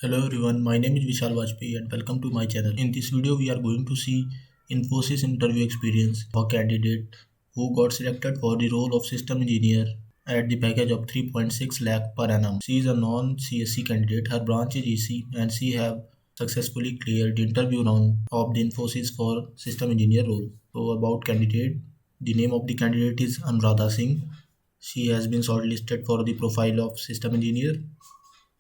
Hello everyone, my name is Vishal Vajpayee and welcome to my channel. In this video, we are going to see Infosys interview experience of a candidate who got selected for the role of system engineer at the package of 3.6 lakh per annum. She is a non-CSC candidate. Her branch is EC and she have successfully cleared the interview round of the Infosys for system engineer role. So about candidate, the name of the candidate is Anuradha Singh. She has been shortlisted for the profile of system engineer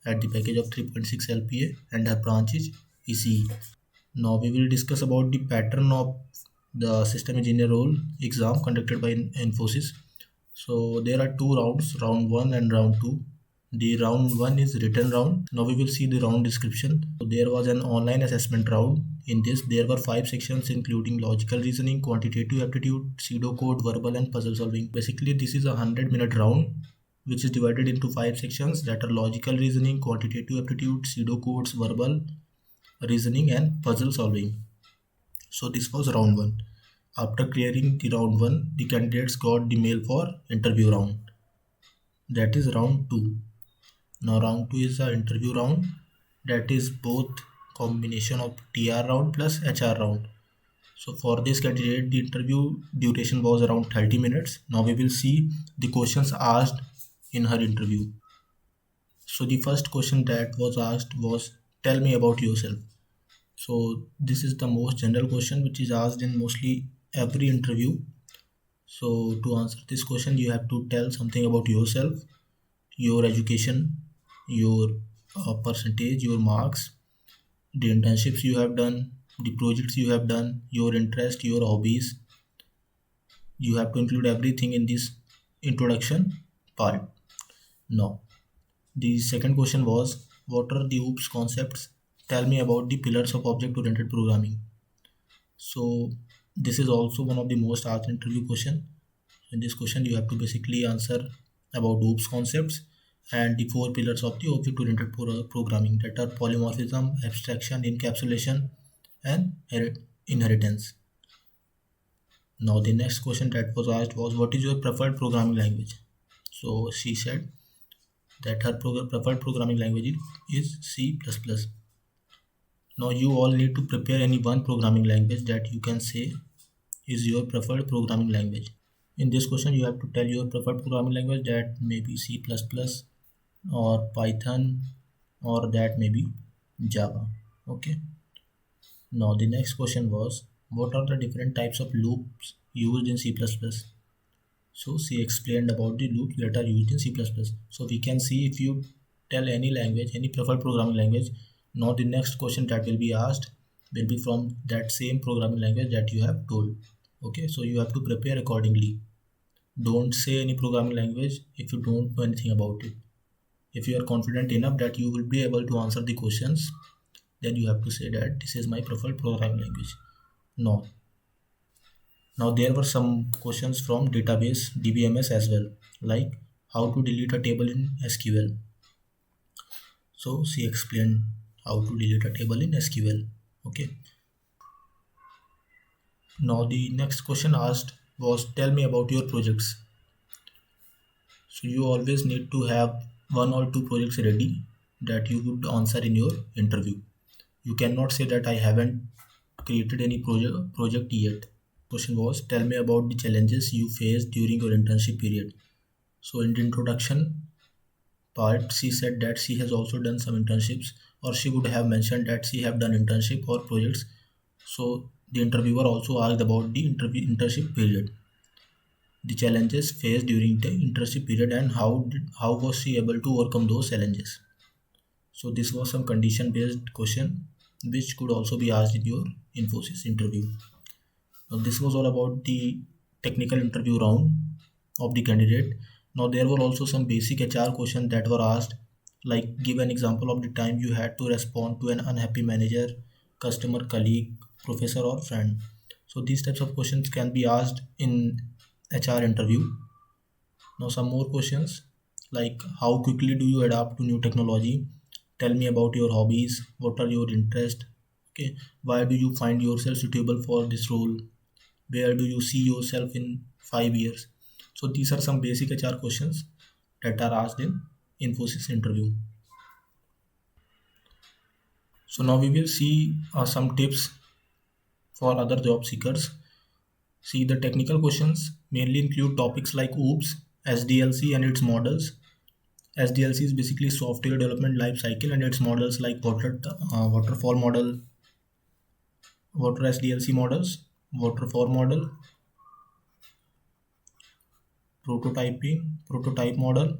at the package of 3.6 LPA and her branch is ECE. Now we will discuss about the pattern of the system engineer role exam conducted by Infosys. So there are two rounds, round 1 and round 2. The round 1 is written round. Now we will see the round description. So there was an online assessment round. In this there were 5 sections including logical reasoning, quantitative aptitude, pseudocode, verbal and puzzle solving. Basically this is a 100-minute round which is divided into 5 sections that are logical reasoning, quantitative aptitude, pseudocodes, verbal reasoning and puzzle solving. So this was round 1. After clearing the round 1, the candidates got the mail for interview round. That is round 2. Now round 2 is the interview round, that is both combination of TR round plus HR round. So for this candidate, the interview duration was around 30 minutes. Now we will see the questions asked in her interview. So the first question that was asked was, tell me about yourself. So this is the most general question which is asked in mostly every interview. So to answer this question, you have to tell something about yourself, your education, your percentage, your marks, the internships you have done, the projects you have done, your interest, your hobbies. You have to include everything in this introduction part. Now, the second question was, what are the OOPS concepts? Tell me about the pillars of object-oriented programming. So this is also one of the most asked interview question. In this question, you have to basically answer about OOPS concepts and the 4 pillars of the object-oriented programming, that are polymorphism, abstraction, encapsulation, and inheritance. Now the next question that was asked was, what is your preferred programming language? So she said that her preferred programming language is C++. Now you all need to prepare any one programming language that you can say is your preferred programming language. In this question you have to tell your preferred programming language, that may be C++ or Python, or that may be Java. Okay. Now the next question was, what are the different types of loops used in C++? So she explained about the loops that are used in C++. So we can see, if you tell any language, any preferred programming language, now the next question that will be asked will be from that same programming language that you have told. Okay, so you have to prepare accordingly. Don't say any programming language if you don't know anything about it. If you are confident enough that you will be able to answer the questions, then you have to say that this is my preferred programming language. No. Now there were some questions from database DBMS as well, like how to delete a table in SQL. So she explained how to delete a table in SQL. Okay. Now the next question asked was, tell me about your projects. So you always need to have 1 or 2 projects ready that you would answer in your interview. You cannot say that I haven't created any project yet. Question was, tell me about the challenges you faced during your internship period. So in the introduction part, she said that she has also done some internships, or she would have mentioned that she have done internship or projects. So the interviewer also asked about the internship period, the challenges faced during the internship period, and how was she able to overcome those challenges. So this was some condition based question which could also be asked in your Infosys interview. Now this was all about the technical interview round of the candidate. Now there were also some basic HR questions that were asked, like give an example of the time you had to respond to an unhappy manager, customer, colleague, professor or friend. So these types of questions can be asked in HR interview. Now some more questions, like how quickly do you adapt to new technology? Tell me about your hobbies. What are your interests? Okay, why do you find yourself suitable for this role? Where do you see yourself in 5 years? So these are some basic HR questions that are asked in Infosys interview. So now we will see some tips for other job seekers. See, the technical questions mainly include topics like OOPS, SDLC and its models. SDLC is basically software development life cycle and its models like waterfall model, water SDLC models, waterfall model, prototype model,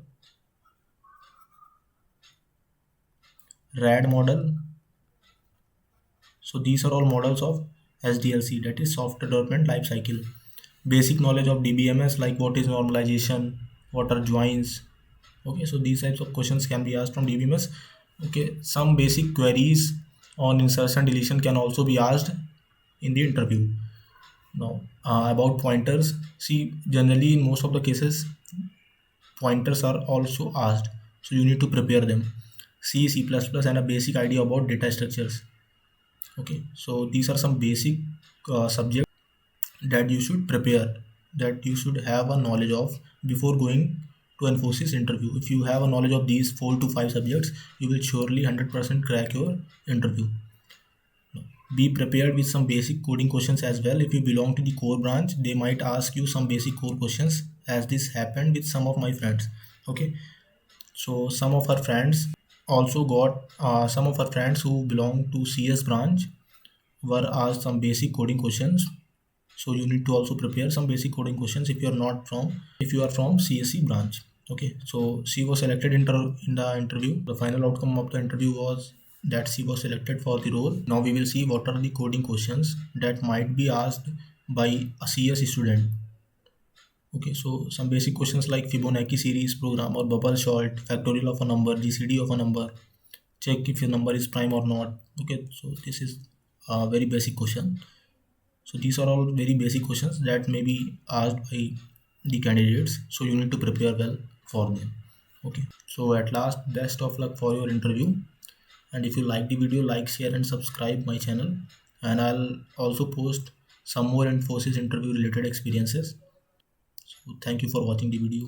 RAD model. So these are all models of SDLC, that is software development life cycle. Basic knowledge of DBMS, like what is normalization, what are joins. Okay, so these types of questions can be asked from DBMS. Okay, some basic queries on insertion deletion can also be asked in the interview. Now, about pointers, see, generally in most of the cases, pointers are also asked, so you need to prepare them. C++, and a basic idea about data structures. Okay, so these are some basic subjects that you should prepare, that you should have a knowledge of before going to Infosys interview. If you have a knowledge of these 4 to 5 subjects, you will surely 100% crack your interview. Be prepared with some basic coding questions as well. If you belong to the core branch, they might ask you some basic core questions, as this happened with some of my friends. Okay, so some of our friends also got some of our friends who belong to CS branch were asked some basic coding questions. So you need to also prepare some basic coding questions if you are not from, if you are from CSC branch. Okay, so she was selected in the interview. The final outcome of the interview was that she was selected for the role. Now we will see what are the coding questions that might be asked by a CS student. Okay, so some basic questions like Fibonacci series program or bubble sort, factorial of a number, GCD of a number, check if your number is prime or not. Okay, so this is a very basic question. So these are all very basic questions that may be asked by the candidates, so you need to prepare well for them. Okay, so at last, best of luck for your interview, and if you like the video, like, share and subscribe my channel, and I'll also post some more Infosys interview related experiences. So thank you for watching the video.